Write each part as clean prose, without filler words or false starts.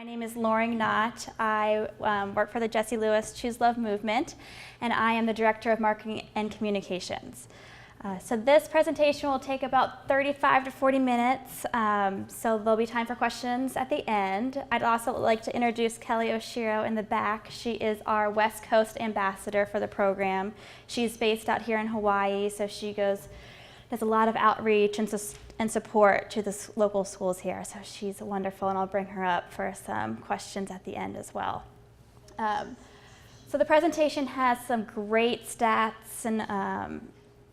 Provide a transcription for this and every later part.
My name is Lauren Knott. I work for the Jessie Lewis Choose Love movement, and I am the Director of Marketing and Communications. So this presentation will take about 35 to 40 minutes, so there'll be time for questions at the end. I'd also like to introduce Kelly Oshiro in the back. She is our West Coast ambassador for the program. She's based out here in Hawaii, so she does a lot of outreach and support to the local schools here. So she's wonderful, and I'll bring her up for some questions at the end as well. So the presentation has some great stats and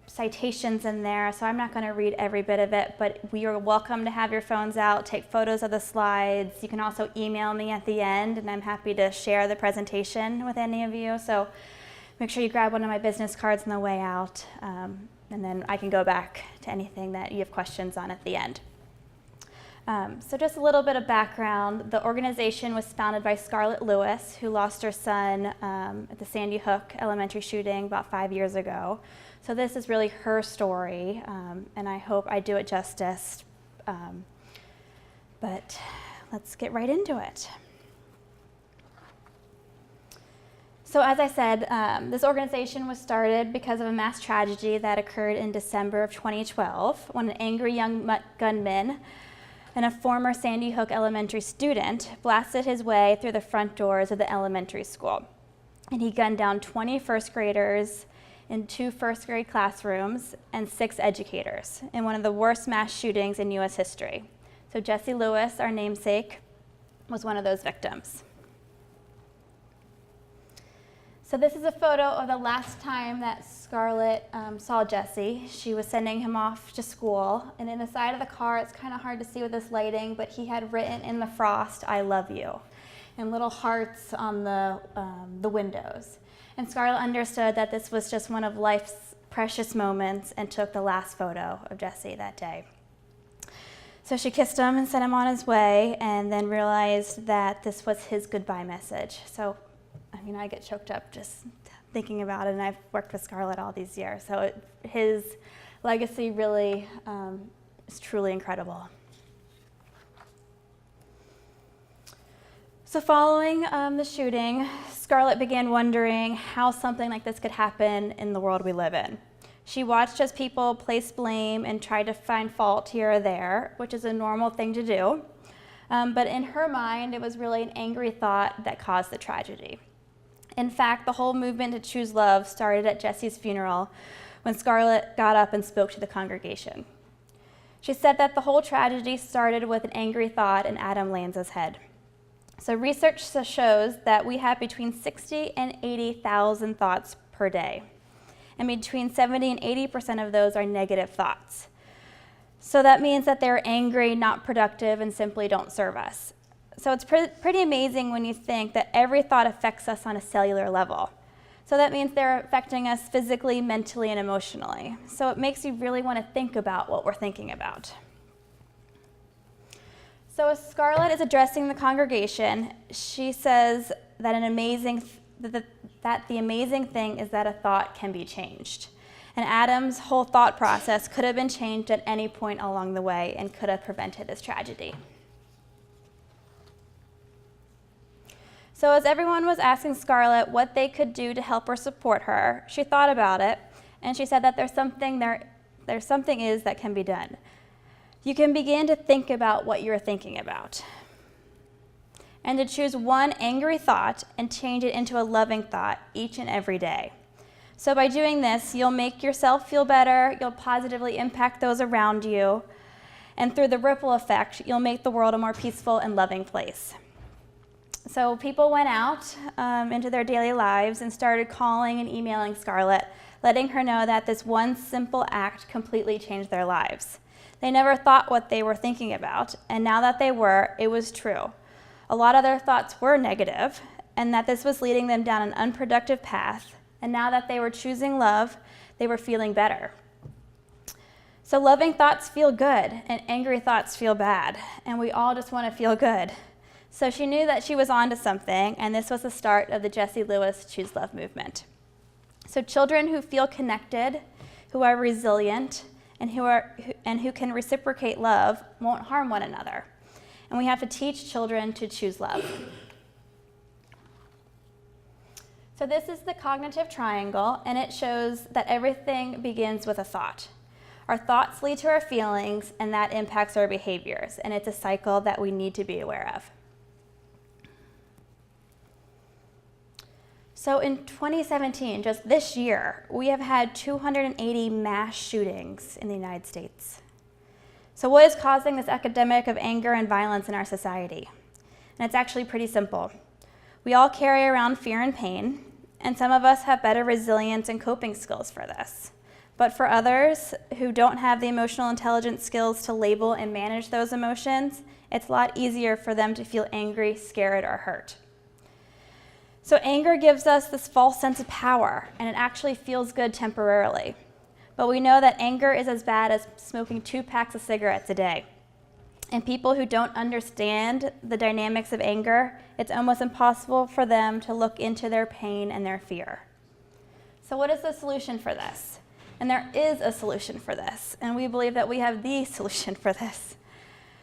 citations in there, so I'm not going to read every bit of it, but we are welcome to have your phones out, take photos of the slides. You can also email me at the end, and I'm happy to share the presentation with any of you. So make sure you grab one of my business cards on the way out. And then I can go back to anything that you have questions on at the end. So just a little bit of background. The organization was founded by Scarlett Lewis, who lost her son at the Sandy Hook elementary shooting about 5 years ago. So this is really her story, and I hope I do it justice. But let's get right into it. So as I said, this organization was started because of a mass tragedy that occurred in December of 2012 when an angry young gunman and a former Sandy Hook elementary student blasted his way through the front doors of the elementary school. And he gunned down 20 first graders in 2 first grade classrooms and 6 educators in one of the worst mass shootings in US history. So Jessie Lewis, our namesake, was one of those victims. So this is a photo of the last time that Scarlett saw Jessie. She was sending him off to school, and in the side of the car, it's kind of hard to see with this lighting, but he had written in the frost, "I love you," and little hearts on the windows. And Scarlett understood that this was just one of life's precious moments and took the last photo of Jessie that day. So she kissed him and sent him on his way, and then realized that this was his goodbye message. So I get choked up just thinking about it, and I've worked with Scarlett all these years. So his legacy really is truly incredible. So following the shooting, Scarlett began wondering how something like this could happen in the world we live in. She watched as people placed blame and tried to find fault here or there, which is a normal thing to do. But in her mind, it was really an angry thought that caused the tragedy. In fact, the whole movement to choose love started at Jessie's funeral when Scarlett got up and spoke to the congregation. She said that the whole tragedy started with an angry thought in Adam Lanza's head. So research shows that we have between 60 and 80,000 thoughts per day. And between 70 and 80% of those are negative thoughts. So that means that they're angry, not productive, and simply don't serve us. So it's pretty amazing when you think that every thought affects us on a cellular level. So that means they're affecting us physically, mentally, and emotionally. So it makes you really want to think about what we're thinking about. So as Scarlett is addressing the congregation, she says that the amazing thing is that a thought can be changed. And Adam's whole thought process could have been changed at any point along the way and could have prevented this tragedy. So as everyone was asking Scarlett what they could do to help or support her, she thought about it, and she said that there's something that can be done. You can begin to think about what you're thinking about, and to choose one angry thought and change it into a loving thought each and every day. So by doing this, you'll make yourself feel better, you'll positively impact those around you, and through the ripple effect, you'll make the world a more peaceful and loving place. So people went out into their daily lives and started calling and emailing Scarlett, letting her know that this one simple act completely changed their lives. They never thought what they were thinking about, and now that they were, it was true. A lot of their thoughts were negative, and that this was leading them down an unproductive path, and now that they were choosing love, they were feeling better. So loving thoughts feel good, and angry thoughts feel bad, and we all just want to feel good. So she knew that she was onto something, and this was the start of the Jessie Lewis Choose Love movement. So children who feel connected, who are resilient, and who can reciprocate love won't harm one another. and we have to teach children to choose love. So this is the cognitive triangle, and it shows that everything begins with a thought. Our thoughts lead to our feelings, and that impacts our behaviors, and it's a cycle that we need to be aware of. So in 2017, just this year, we have had 280 mass shootings in the United States. So what is causing this epidemic of anger and violence in our society? And it's actually pretty simple. We all carry around fear and pain, and some of us have better resilience and coping skills for this. But for others who don't have the emotional intelligence skills to label and manage those emotions, it's a lot easier for them to feel angry, scared, or hurt. So anger gives us this false sense of power, and it actually feels good temporarily. But we know that anger is as bad as smoking 2 packs of cigarettes a day. And people who don't understand the dynamics of anger, it's almost impossible for them to look into their pain and their fear. So what is the solution for this? And there is a solution for this, and we believe that we have the solution for this.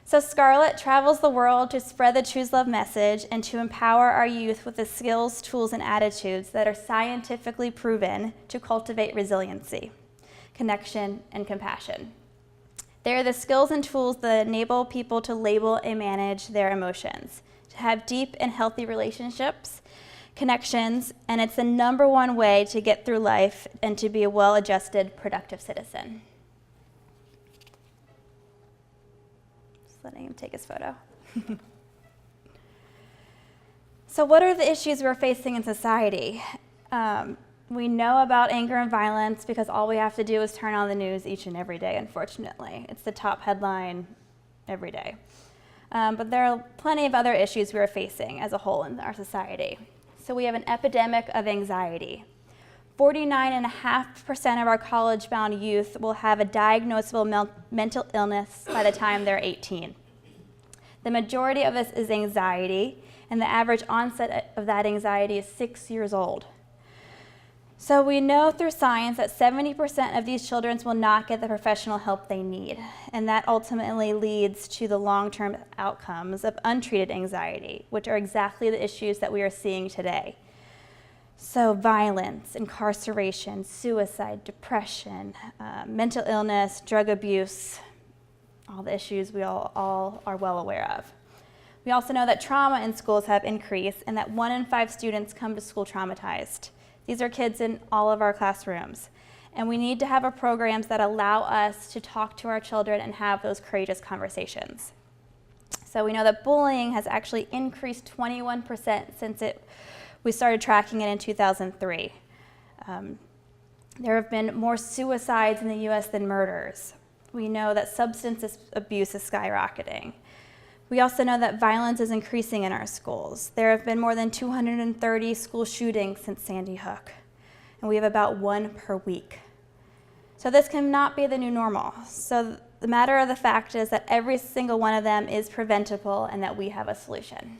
So Scarlett travels the world to spread the Choose Love message and to empower our youth with the skills, tools, and attitudes that are scientifically proven to cultivate resiliency, connection, and compassion. They are the skills and tools that enable people to label and manage their emotions, to have deep and healthy relationships, connections, and it's the #1 way to get through life and to be a well-adjusted, productive citizen. Just letting him take his photo. So what are the issues we're facing in society? We know about anger and violence because all we have to do is turn on the news each and every day, unfortunately. It's the top headline every day. But there are plenty of other issues we are facing as a whole in our society. So we have an epidemic of anxiety. 49.5% of our college-bound youth will have a diagnosable mental illness by the time they're 18. The majority of this is anxiety, and the average onset of that anxiety is 6 years old. So we know through science that 70% of these children will not get the professional help they need, and that ultimately leads to the long-term outcomes of untreated anxiety, which are exactly the issues that we are seeing today. So violence, incarceration, suicide, depression, mental illness, drug abuse, all the issues we all are well aware of. We also know that trauma in schools have increased and that 1 in 5 students come to school traumatized. These are kids in all of our classrooms. And we need to have programs that allow us to talk to our children and have those courageous conversations. So we know that bullying has actually increased 21% since we started tracking it in 2003. There have been more suicides in the US than murders. We know that substance abuse is skyrocketing. We also know that violence is increasing in our schools. There have been more than 230 school shootings since Sandy Hook, and we have about 1 per week. So this cannot be the new normal. So the matter of the fact is that every single one of them is preventable and that we have a solution.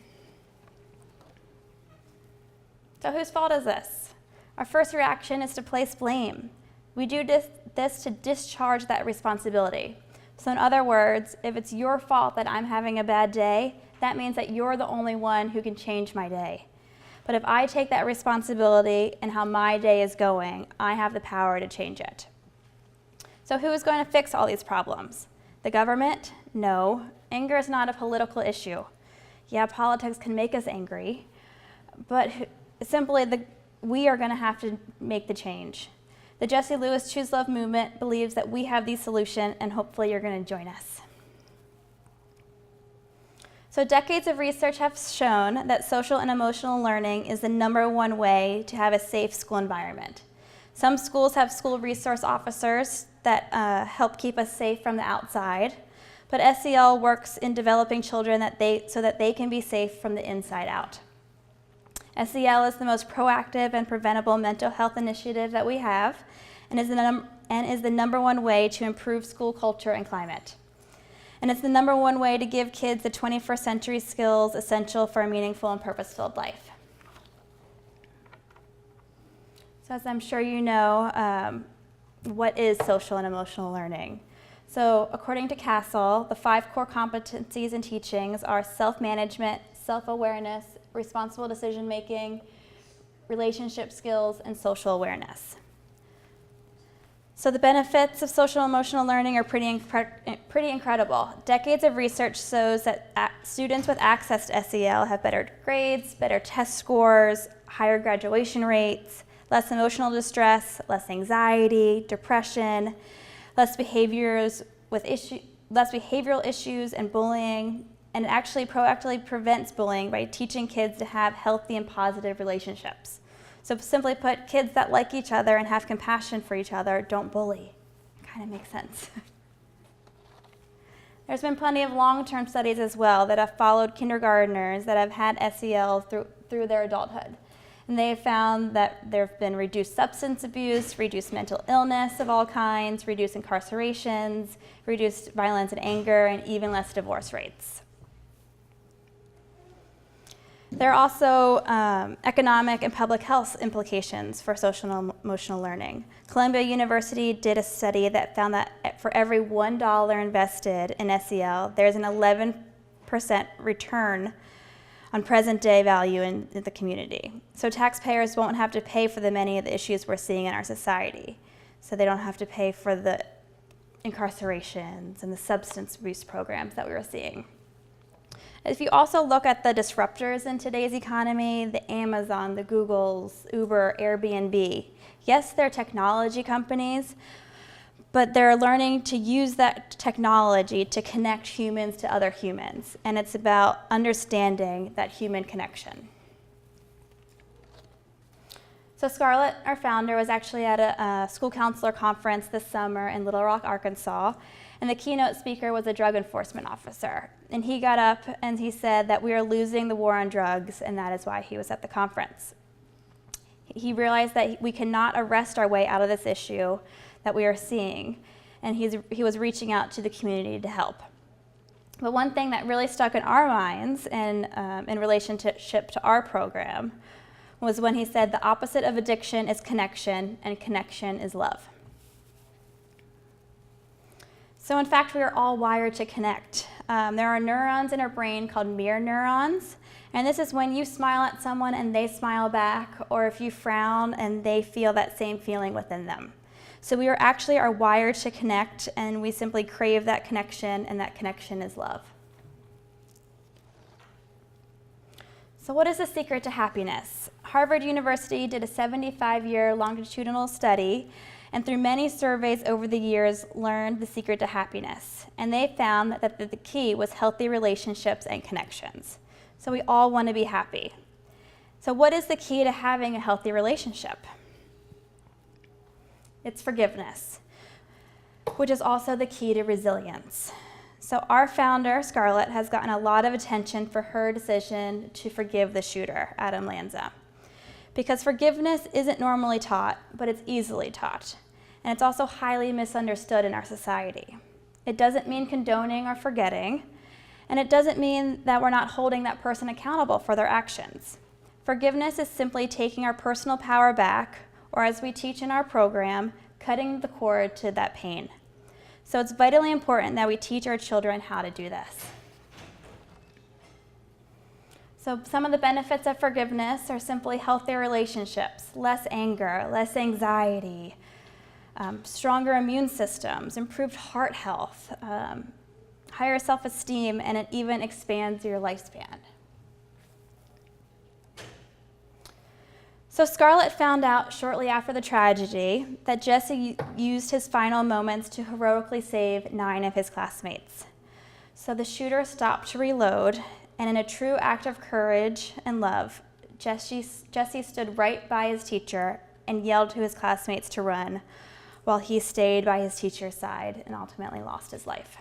So whose fault is this? Our first reaction is to place blame. We do this to discharge that responsibility. So in other words, if it's your fault that I'm having a bad day, that means that you're the only one who can change my day. But if I take that responsibility and how my day is going, I have the power to change it. So who is going to fix all these problems? The government? No. Anger is not a political issue. Yeah, politics can make us angry, but simply we are going to have to make the change. The Jessie Lewis Choose Love movement believes that we have the solution, and hopefully you're going to join us. So decades of research have shown that social and emotional learning is the #1 way to have a safe school environment. Some schools have school resource officers that help keep us safe from the outside, but SEL works in developing children so that they can be safe from the inside out. SEL is the most proactive and preventable mental health initiative that we have and is the #1 way to improve school culture and climate. And it's the #1 way to give kids the 21st century skills essential for a meaningful and purpose-filled life. So as I'm sure you know, what is social and emotional learning? So according to Castle, the 5 core competencies and teachings are self-management, self-awareness, responsible decision-making, relationship skills, and social awareness. So the benefits of social emotional learning are pretty incredible. Decades of research shows that students with access to SEL have better grades, better test scores, higher graduation rates, less emotional distress, less anxiety, depression, less behavioral issues and bullying, and it actually proactively prevents bullying by teaching kids to have healthy and positive relationships. So simply put, kids that like each other and have compassion for each other don't bully. Kind of makes sense. There's been plenty of long-term studies as well that have followed kindergartners that have had SEL through their adulthood. And they have found that there have been reduced substance abuse, reduced mental illness of all kinds, reduced incarcerations, reduced violence and anger, and even less divorce rates. There are also economic and public health implications for social emotional learning. Columbia University did a study that found that for every $1 invested in SEL, there's an 11% return on present-day value in the community. So taxpayers won't have to pay for many of the issues we're seeing in our society. So they don't have to pay for the incarcerations and the substance abuse programs that we were seeing. If you also look at the disruptors in today's economy, the Amazon, the Googles, Uber, Airbnb, yes, they're technology companies, but they're learning to use that technology to connect humans to other humans. And it's about understanding that human connection. So Scarlett, our founder, was actually at a school counselor conference this summer in Little Rock, Arkansas. And the keynote speaker was a drug enforcement officer. And he got up and he said that we are losing the war on drugs, and that is why he was at the conference. He realized that we cannot arrest our way out of this issue that we are seeing, and he was reaching out to the community to help. But one thing that really stuck in our minds and in relationship to our program was when he said the opposite of addiction is connection, and connection is love. So in fact, we are all wired to connect. There are neurons in our brain called mirror neurons, and this is when you smile at someone and they smile back, or if you frown and they feel that same feeling within them. So we are wired to connect, and we simply crave that connection, and that connection is love. So what is the secret to happiness? Harvard University did a 75-year longitudinal study, and through many surveys over the years learned the secret to happiness. And they found that the key was healthy relationships and connections. So we all want to be happy. So what is the key to having a healthy relationship? It's forgiveness, which is also the key to resilience. So our founder, Scarlett, has gotten a lot of attention for her decision to forgive the shooter, Adam Lanza. Because forgiveness isn't normally taught, but it's easily taught. And it's also highly misunderstood in our society. It doesn't mean condoning or forgetting, and it doesn't mean that we're not holding that person accountable for their actions. Forgiveness is simply taking our personal power back, or as we teach in our program, cutting the cord to that pain. So it's vitally important that we teach our children how to do this. So some of the benefits of forgiveness are simply healthier relationships, less anger, less anxiety, stronger immune systems, improved heart health, higher self-esteem, and it even expands your lifespan. So Scarlett found out shortly after the tragedy that Jesse used his final moments to heroically save 9 of his classmates. So the shooter stopped to reload, and in a true act of courage and love, Jesse stood right by his teacher and yelled to his classmates to run, while he stayed by his teacher's side and ultimately lost his life.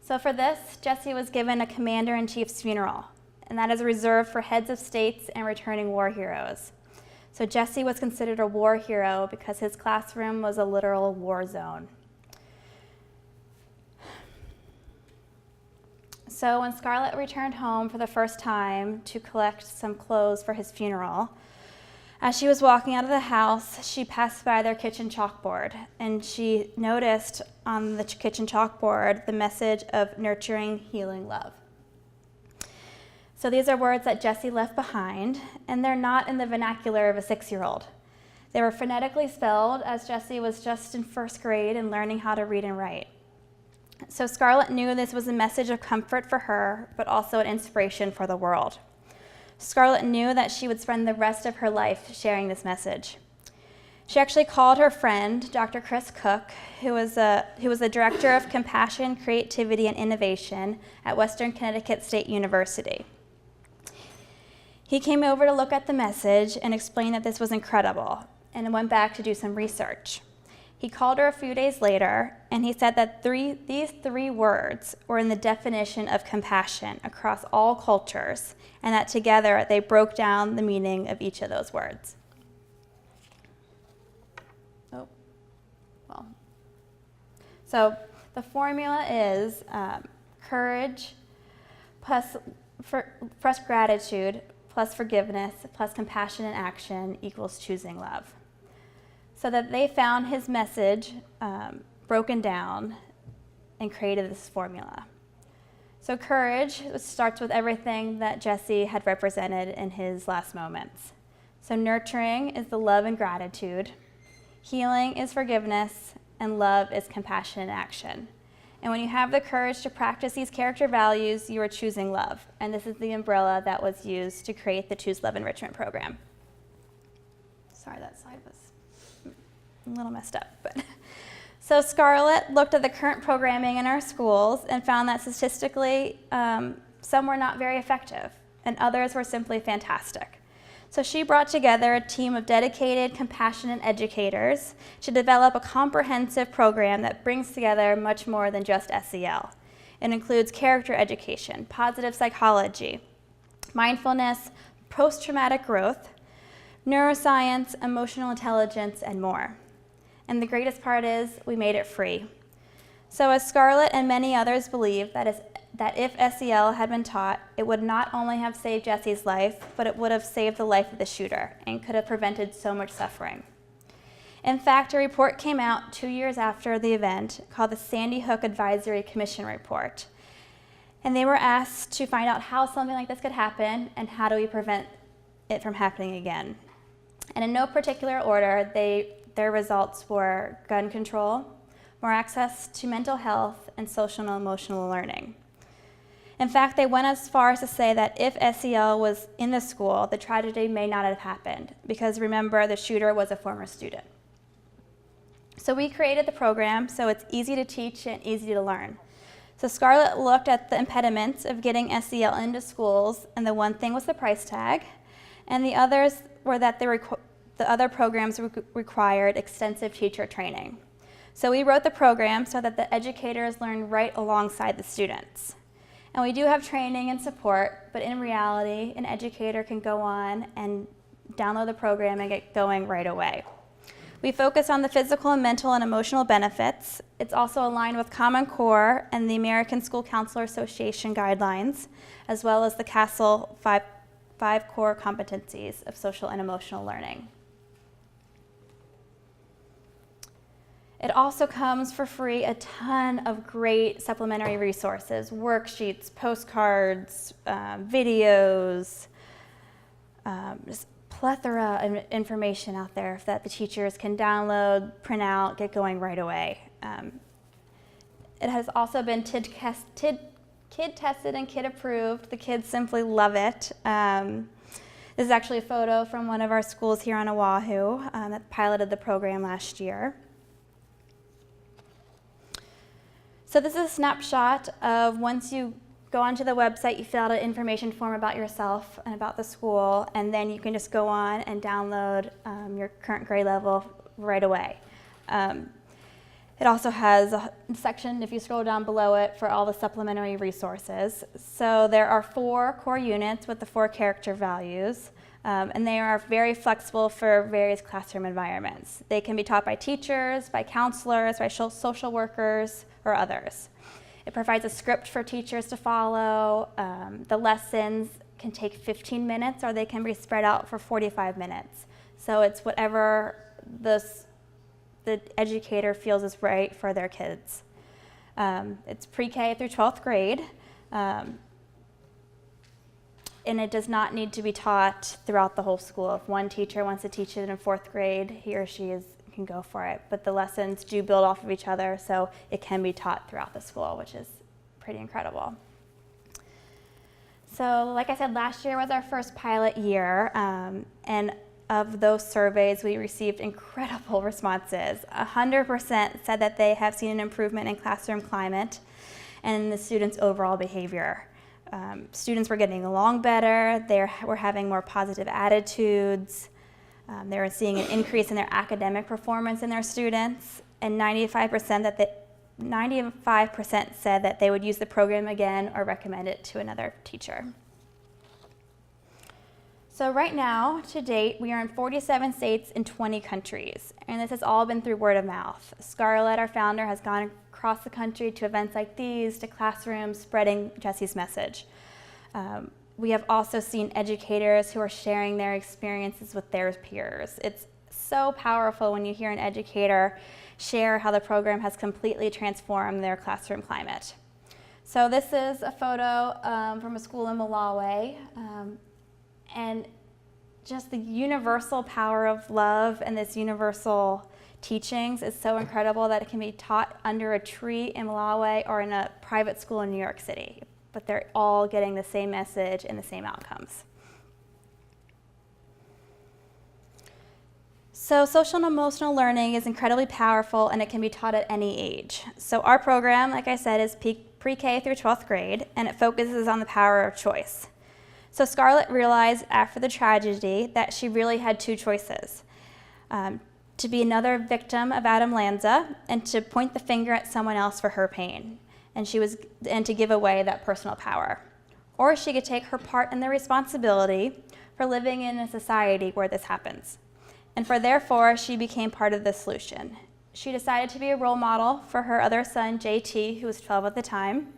So for this, Jesse was given a commander-in-chief's funeral, and that is reserved for heads of states and returning war heroes. So Jesse was considered a war hero because his classroom was a literal war zone. So when Scarlett returned home for the first time to collect some clothes for his funeral, As she was walking out of the house, she passed by their kitchen chalkboard, and she noticed on the kitchen chalkboard the message of nurturing, healing, love. So these are words that Jessie left behind, and they're not in the vernacular of a 6-year-old. They were phonetically spelled as Jessie was just in 1st grade and learning how to read and write. So Scarlett knew this was a message of comfort for her, but also an inspiration for the world. Scarlett knew that she would spend the rest of her life sharing this message. She actually called her friend, Dr. Chris Cook, who was the director of compassion, creativity, and innovation at Western Connecticut State University. He came over to look at the message and explained that this was incredible, and went back to do some research. He called her a few days later, and he said that these 3 words were in the definition of compassion across all cultures, and that together they broke down the meaning of each of those words. So the formula is courage plus gratitude plus forgiveness plus compassion and action equals choosing love. So that they found his message broken down and created this formula. So courage starts with everything that Jessie had represented in his last moments. So nurturing is the love and gratitude, healing is forgiveness, and love is compassion and action. And when you have the courage to practice these character values, you are choosing love. And this is the umbrella that was used to create the Choose Love Enrichment Program. Sorry, that slide was a little messed up. So Scarlett looked at the current programming in our schools and found that statistically, some were not very effective, and others were simply fantastic. So she brought together a team of dedicated, compassionate educators to develop a comprehensive program that brings together much more than just SEL. It includes character education, positive psychology, mindfulness, post-traumatic growth, neuroscience, emotional intelligence, and more. And the greatest part is we made it free. So as Scarlett and many others believe that if SEL had been taught, it would not only have saved Jessie's life, but it would have saved the life of the shooter and could have prevented so much suffering. In fact, a report came out 2 years after the event called the Sandy Hook Advisory Commission Report. And they were asked to find out how something like this could happen and how do we prevent it from happening again. And in no particular order, their results were gun control, more access to mental health, and social and emotional learning. In fact, they went as far as to say that if SEL was in the school, the tragedy may not have happened, because remember, the shooter was a former student. So we created the program so it's easy to teach and easy to learn. So Scarlett looked at the impediments of getting SEL into schools, and the one thing was the price tag, and the others were that the other programs required extensive teacher training. So we wrote the program so that the educators learned right alongside the students. And we do have training and support, but in reality, an educator can go on and download the program and get going right away. We focus on the physical and mental and emotional benefits. It's also aligned with Common Core and the American School Counselor Association guidelines, as well as the CASEL five core competencies of social and emotional learning. It also comes for free a ton of great supplementary resources, worksheets, postcards, videos, just plethora of information out there that the teachers can download, print out, get going right away. It has also been kid tested and kid approved. The kids simply love it. This is actually a photo from one of our schools here on Oahu that piloted the program last year. So this is a snapshot of once you go onto the website, you fill out an information form about yourself and about the school, and then you can just go on and download your current grade level right away. It also has a section, if you scroll down below it, for all the supplementary resources. So there are 4 core units with the 4 character values, and they are very flexible for various classroom environments. They can be taught by teachers, by counselors, by social workers, or others. It provides a script for teachers to follow. The lessons can take 15 minutes or they can be spread out for 45 minutes. So it's whatever the educator feels is right for their kids. It's pre-K through 12th grade, and it does not need to be taught throughout the whole school. If one teacher wants to teach it in 4th grade, he or she can go for it. But the lessons do build off of each other, so it can be taught throughout the school, which is pretty incredible. So like I said, last year was our first pilot year, and of those surveys, we received incredible responses. 100% said that they have seen an improvement in classroom climate and in the students' overall behavior. Students were getting along better, they were having more positive attitudes, they were seeing an increase in their academic performance in their students, and 95% said that they would use the program again or recommend it to another teacher. So right now, to date, we are in 47 states in 20 countries, and this has all been through word of mouth. Scarlett, our founder, has gone across the country to events like these, to classrooms, spreading Jesse's message. We have also seen educators who are sharing their experiences with their peers. It's so powerful when you hear an educator share how the program has completely transformed their classroom climate. So this is a photo from a school in Malawi, and just the universal power of love and this universal teachings is so incredible that it can be taught under a tree in Malawi or in a private school in New York City, but they're all getting the same message and the same outcomes. So social and emotional learning is incredibly powerful, and it can be taught at any age. So our program, like I said, is pre-K through 12th grade, and it focuses on the power of choice. So Scarlett realized after the tragedy that she really had two choices, to be another victim of Adam Lanza and to point the finger at someone else for her pain, and to give away that personal power. Or she could take her part in the responsibility for living in a society where this happens. And therefore, she became part of the solution. She decided to be a role model for her other son, JT, who was 12 at the time.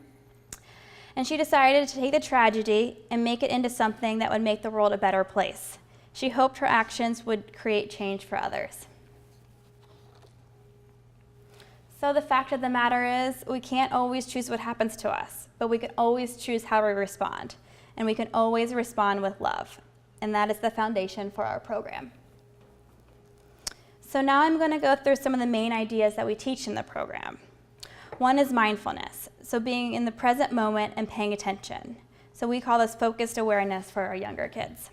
And she decided to take the tragedy and make it into something that would make the world a better place. She hoped her actions would create change for others. So the fact of the matter is, we can't always choose what happens to us, but we can always choose how we respond. And we can always respond with love. And that is the foundation for our program. So now I'm going to go through some of the main ideas that we teach in the program. One is mindfulness, so being in the present moment and paying attention. So we call this focused awareness for our younger kids.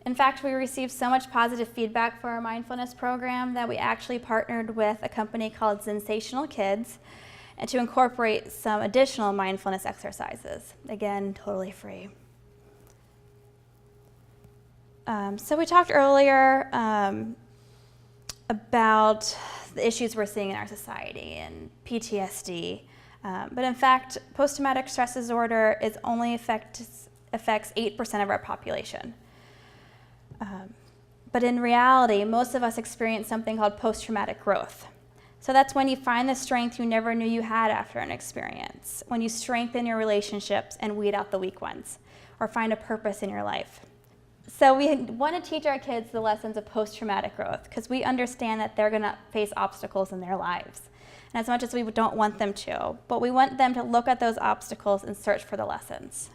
In fact, we received so much positive feedback for our mindfulness program that we actually partnered with a company called Sensational Kids and to incorporate some additional mindfulness exercises. Again, totally free. So we talked earlier about the issues we're seeing in our society and PTSD. But in fact, post-traumatic stress disorder only affects 8% of our population. But in reality, most of us experience something called post-traumatic growth. So that's when you find the strength you never knew you had after an experience, when you strengthen your relationships and weed out the weak ones, or find a purpose in your life. So we want to teach our kids the lessons of post-traumatic growth because we understand that they're going to face obstacles in their lives. And as much as we don't want them to, but we want them to look at those obstacles and search for the lessons.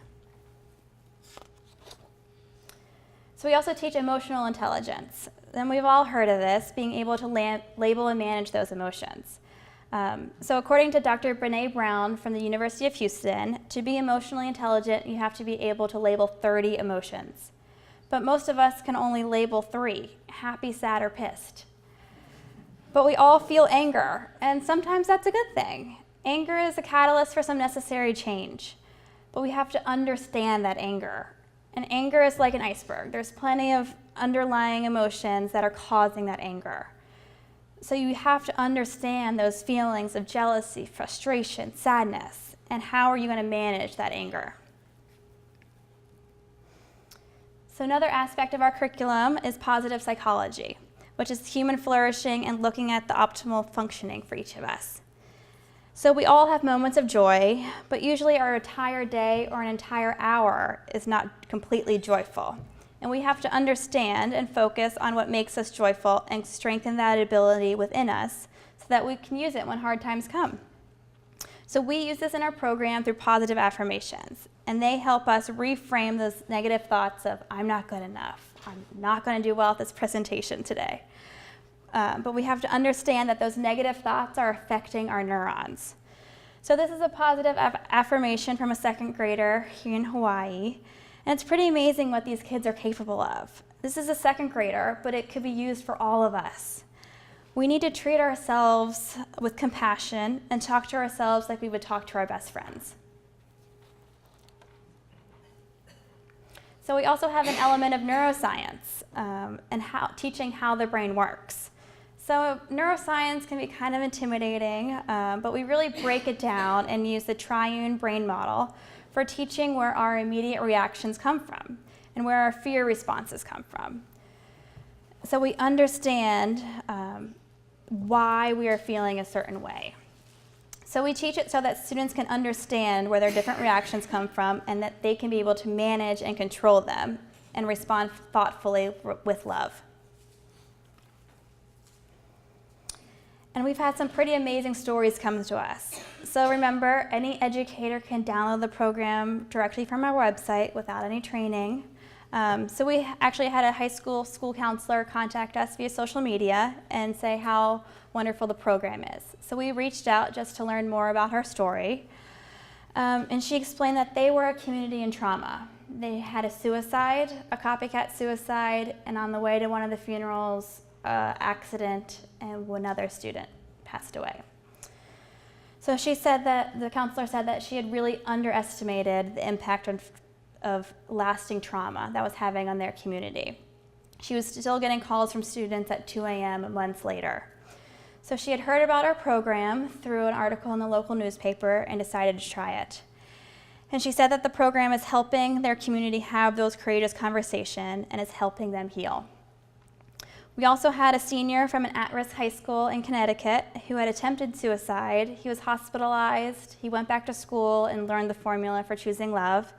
So we also teach emotional intelligence. And we've all heard of this, being able to label and manage those emotions. So according to Dr. Brene Brown from the University of Houston, to be emotionally intelligent, you have to be able to label 30 emotions. But most of us can only label 3, happy, sad, or pissed. But we all feel anger, and sometimes that's a good thing. Anger is a catalyst for some necessary change, but we have to understand that anger. And anger is like an iceberg. There's plenty of underlying emotions that are causing that anger. So you have to understand those feelings of jealousy, frustration, sadness, and how are you going to manage that anger? So another aspect of our curriculum is positive psychology, which is human flourishing and looking at the optimal functioning for each of us. So we all have moments of joy, but usually our entire day or an entire hour is not completely joyful. And we have to understand and focus on what makes us joyful and strengthen that ability within us so that we can use it when hard times come. So we use this in our program through positive affirmations, and they help us reframe those negative thoughts of, I'm not good enough, I'm not going to do well at this presentation today. But we have to understand that those negative thoughts are affecting our neurons. So this is a positive affirmation from a second grader here in Hawaii, and it's pretty amazing what these kids are capable of. This is a second grader, but it could be used for all of us. We need to treat ourselves with compassion and talk to ourselves like we would talk to our best friends. So we also have an element of neuroscience and teaching how the brain works. So neuroscience can be kind of intimidating, but we really break it down and use the triune brain model for teaching where our immediate reactions come from and where our fear responses come from. So we understand why we are feeling a certain way. So we teach it so that students can understand where their different reactions come from and that they can be able to manage and control them and respond thoughtfully with love. And we've had some pretty amazing stories come to us. So remember, any educator can download the program directly from our website without any training. So we actually had a high school counselor contact us via social media and say how wonderful the program is. So we reached out just to learn more about her story. And she explained that they were a community in trauma. They had a suicide, a copycat suicide, and on the way to one of the funerals, accident, and another student passed away. So she said that, the counselor said that she had really underestimated the impact of lasting trauma that was having on their community. She was still getting calls from students at 2 a.m. months later. So she had heard about our program through an article in the local newspaper and decided to try it. And she said that the program is helping their community have those courageous conversations and is helping them heal. We also had a senior from an at-risk high school in Connecticut who had attempted suicide. He was hospitalized, he went back to school and learned the formula for choosing love,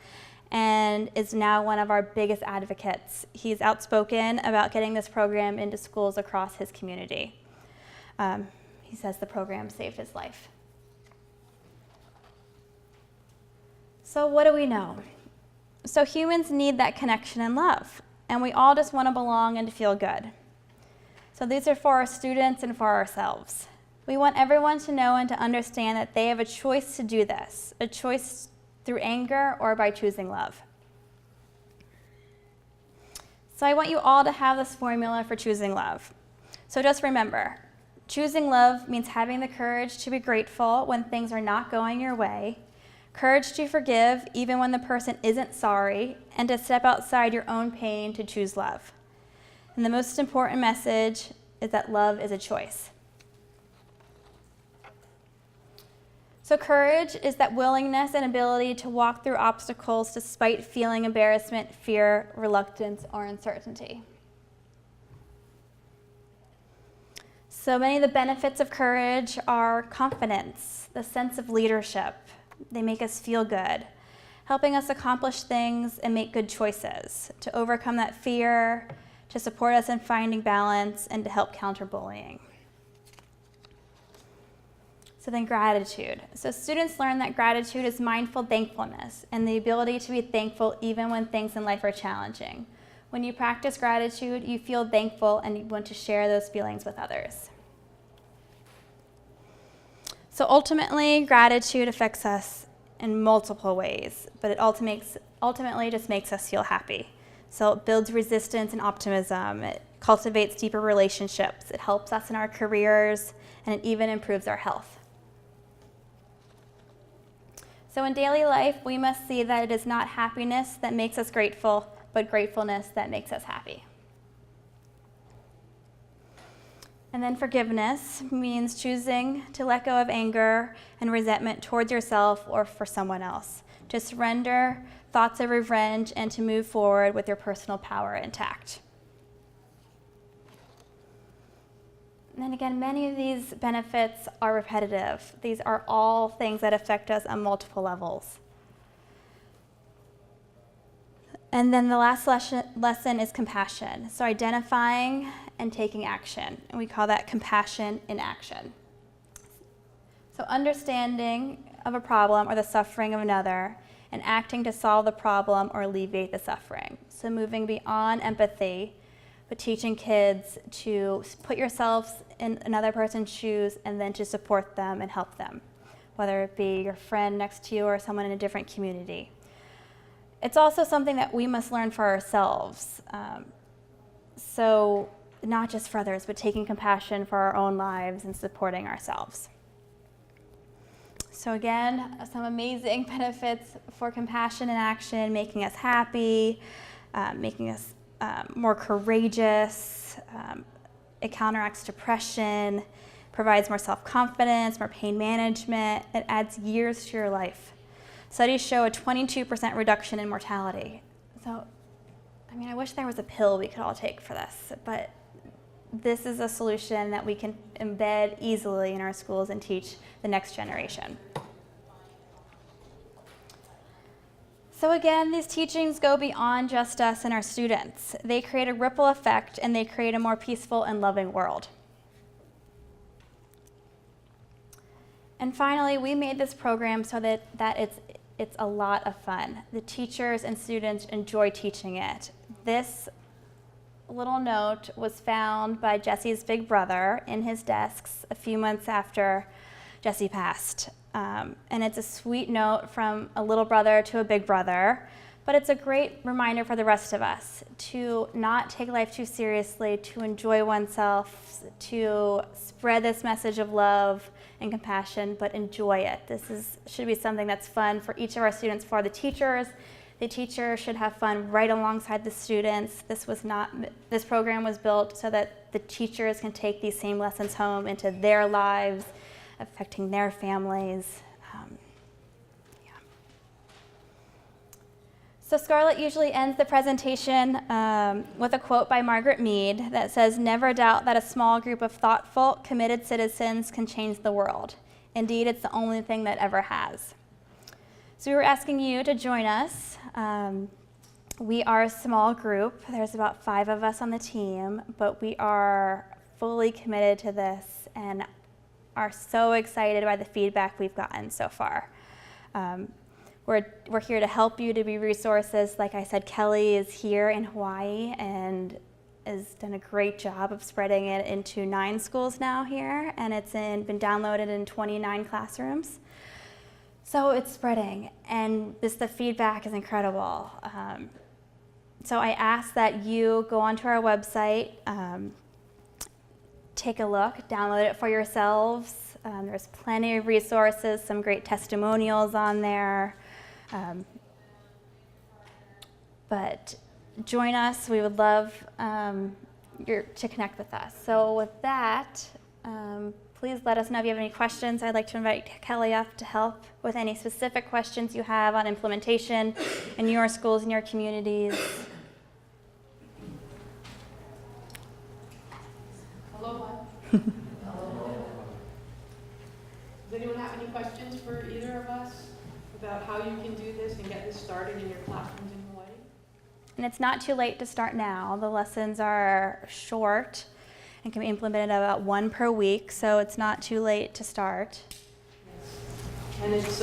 and is now one of our biggest advocates. He's outspoken about getting this program into schools across his community. He says the program saved his life. So what do we know? So humans need that connection and love, and we all just want to belong and to feel good. So these are for our students and for ourselves. We want everyone to know and to understand that they have a choice to do this, a choice through anger or by choosing love. So I want you all to have this formula for choosing love. So just remember, choosing love means having the courage to be grateful when things are not going your way, courage to forgive even when the person isn't sorry, and to step outside your own pain to choose love. And the most important message is that love is a choice. So courage is that willingness and ability to walk through obstacles despite feeling embarrassment, fear, reluctance, or uncertainty. So many of the benefits of courage are confidence, the sense of leadership. They make us feel good, helping us accomplish things and make good choices, to overcome that fear, to support us in finding balance, and to help counter bullying. So then gratitude. So students learn that gratitude is mindful thankfulness and the ability to be thankful even when things in life are challenging. When you practice gratitude, you feel thankful and you want to share those feelings with others. So ultimately, gratitude affects us in multiple ways, but it ultimately just makes us feel happy. So it builds resistance and optimism. It cultivates deeper relationships. It helps us in our careers, and it even improves our health. So in daily life, we must see that it is not happiness that makes us grateful, but gratefulness that makes us happy. And then forgiveness means choosing to let go of anger and resentment towards yourself or for someone else. To surrender thoughts of revenge and to move forward with your personal power intact. And then again, many of these benefits are repetitive. These are all things that affect us on multiple levels. And then the last lesson is compassion. So identifying and taking action. And we call that compassion in action. So understanding of a problem or the suffering of another and acting to solve the problem or alleviate the suffering. So moving beyond empathy, but teaching kids to put yourselves in another person's shoes and then to support them and help them, whether it be your friend next to you or someone in a different community. It's also something that we must learn for ourselves. So not just for others, but taking compassion for our own lives and supporting ourselves. So again, some amazing benefits for compassion in action, making us happy, making us more courageous. It counteracts depression, provides more self-confidence, more pain management. It adds years to your life. Studies show a 22% reduction in mortality. So, I mean, I wish there was a pill we could all take for this, but this is a solution that we can embed easily in our schools and teach the next generation. So again, these teachings go beyond just us and our students. They create a ripple effect and they create a more peaceful and loving world. And finally, we made this program so that it's a lot of fun. The teachers and students enjoy teaching it. This little note was found by Jesse's big brother in his desks a few months after Jesse passed. And it's a sweet note from a little brother to a big brother, but it's a great reminder for the rest of us to not take life too seriously, to enjoy oneself, to spread this message of love and compassion, but enjoy it. Should be something that's fun for each of our students, for the teachers. The teacher should have fun right alongside the students. This program was built so that the teachers can take these same lessons home into their lives, affecting their families. So Scarlett usually ends the presentation with a quote by Margaret Mead that says, "Never doubt that a small group of thoughtful, committed citizens can change the world. Indeed, it's the only thing that ever has." So we were asking you to join us. We are a small group. There's about 5 of us on the team, but we are fully committed to this and are so excited by the feedback we've gotten so far. We're here to help you, to be resources. Like I said, Kelly is here in Hawaii and has done a great job of spreading it into 9 schools now here, and it's been downloaded in 29 classrooms. So it's spreading, and the feedback is incredible. So I ask that you go onto our website, take a look, download it for yourselves. There's plenty of resources, some great testimonials on there. But join us. We would love to connect with us. So with that, please let us know if you have any questions. I'd like to invite Kelly up to help with any specific questions you have on implementation in your schools and your communities. Hello. Does anyone have any questions for either of us about how you can do this and get this started in your classrooms in Hawaii? And it's not too late to start now. The lessons are short and can be implemented about 1 per week, so it's not too late to start. Yes. And it's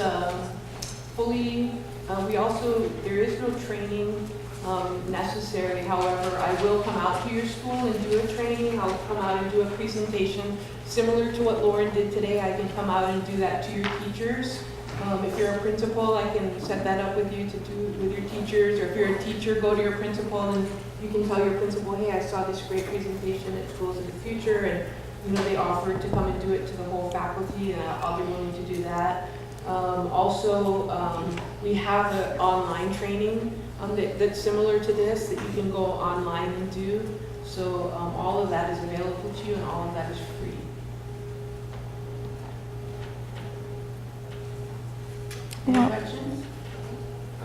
fully, there is no training necessary. However, I will come out to your school and do a training. I'll come out and do a presentation similar to what Lauren did today. I can come out and do that to your teachers. If you're a principal, I can set that up with you to do with your teachers, or if you're a teacher, go to your principal and you can tell your principal, hey, I saw this great presentation at Schools of the Future, and they offered to come and do it to the whole faculty, and I'll be willing to do that. We have an online training that's similar to this that you can go online and do. So all of that is available to you, and all of that is free. Any questions?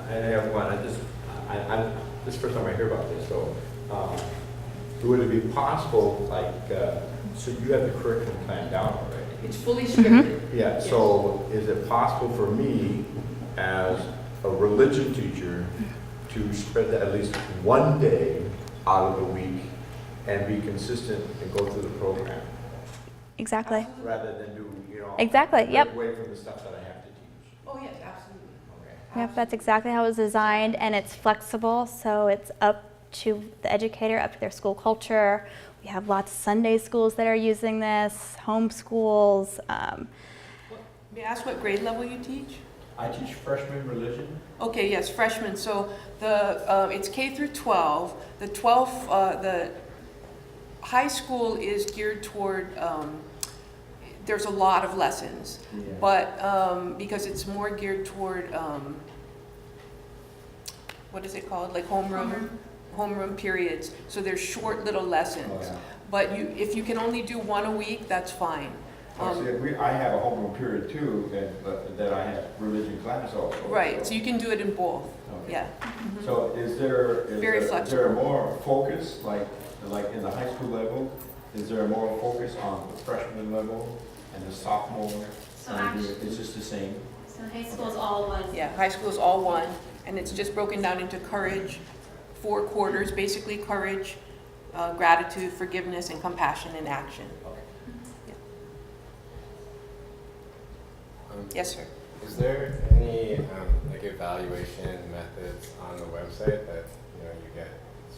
I have one. This is the first time I hear about this. So, would it be possible, so you have the curriculum planned out already? It's fully scripted. Yeah. Yes. So, is it possible for me, as a religion teacher, to spread that at least one day out of the week and be consistent and go through the program, Exactly. rather than do, you know. Exactly, yep. break away from the stuff that I have to teach. Oh, yes, absolutely. Okay. Yep, that's exactly how it was designed, and it's flexible, so it's up to the educator, up to their school culture. We have lots of Sunday schools that are using this, homeschools. May I ask what grade level you teach? I teach freshman religion. Okay, yes, freshmen. So it's K through 12. The high school is geared toward, there's a lot of lessons, Yeah. but because it's more geared toward, what is it called? Like homeroom periods. So there's short little lessons. Oh, yeah. But if you can only do one a week, that's fine. Actually, I have a homeroom period too, that I have religion class also. Right, so you can do it in both, Okay. yeah. So is there Very flexible. more focus, like in the high school level? Is there more focus on the freshman level and the sophomore? So And actually- it's just the same? So high school is all one. Yeah, high school is all one, and it's just broken down into courage, 4 quarters, basically courage, gratitude, forgiveness, and compassion in action. Yes, sir. Is there any like evaluation methods on the website that you get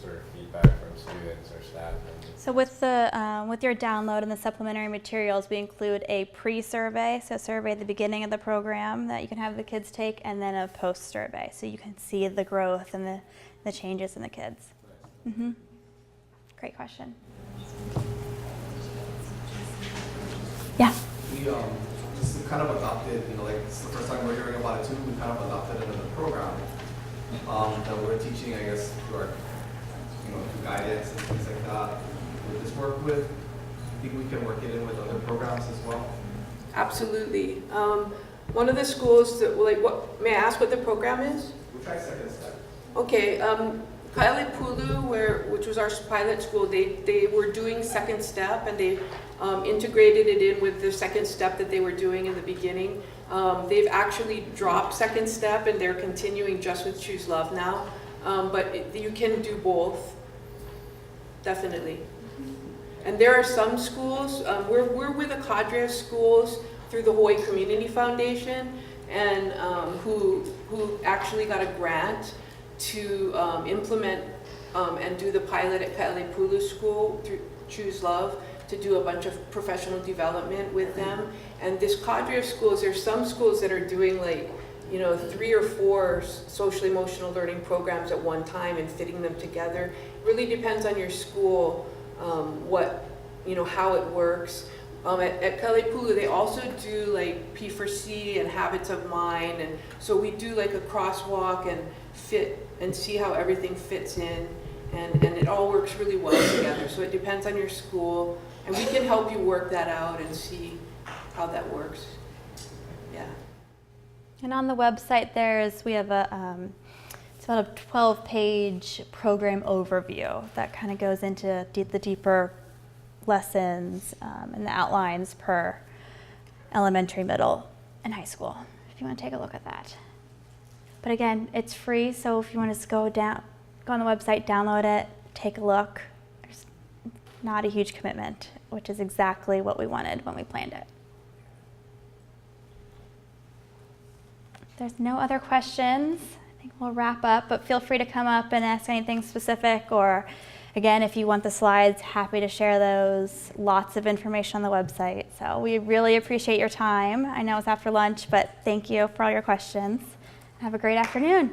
sort of feedback from students or staff? So with your download and the supplementary materials, we include a pre-survey, so a survey at the beginning of the program that you can have the kids take, and then a post-survey, so you can see the growth and the changes in the kids. Mm-hmm. Great question. Yeah. We just kind of adopted, like it's the first time we're hearing about it too. We kind of adopted it in the program that we're teaching, I guess, through our, through guidance and things like that. Would this work with? I think we can work it in with other programs as well. Absolutely. One of the schools that, what may I ask what the program is? We'll try second step. Okay, Kailipulu, which was our pilot school, they were doing second step, and they integrated it in with the second step that they were doing in the beginning. They've actually dropped second step, and they're continuing just with Choose Love now. But you can do both, definitely. And there are some schools, we're with a cadre of schools through the Hawaii Community Foundation, and who actually got a grant to implement and do the pilot at Kailipulu School through Choose Love, to do a bunch of professional development with them. And this cadre of schools, there's some schools that are doing 3 or 4 social emotional learning programs at one time and fitting them together. It really depends on your school, how it works. At Kailipulu, they also do P4C and habits of mind, and so we do a crosswalk and fit and see how everything fits in, and it all works really well together. So it depends on your school, and we can help you work that out and see how that works. Yeah. And on the website, we have it's about a 12-page program overview that kind of goes into the deeper lessons and the outlines per elementary, middle, and high school, if you want to take a look at that. But again, it's free, so if you want to just go on the website, download it, take a look. There's not a huge commitment, which is exactly what we wanted when we planned it. If there's no other questions, I think we'll wrap up, but feel free to come up and ask anything specific, or again, if you want the slides, happy to share those. Lots of information on the website. So we really appreciate your time. I know it's after lunch, but thank you for all your questions. Have a great afternoon.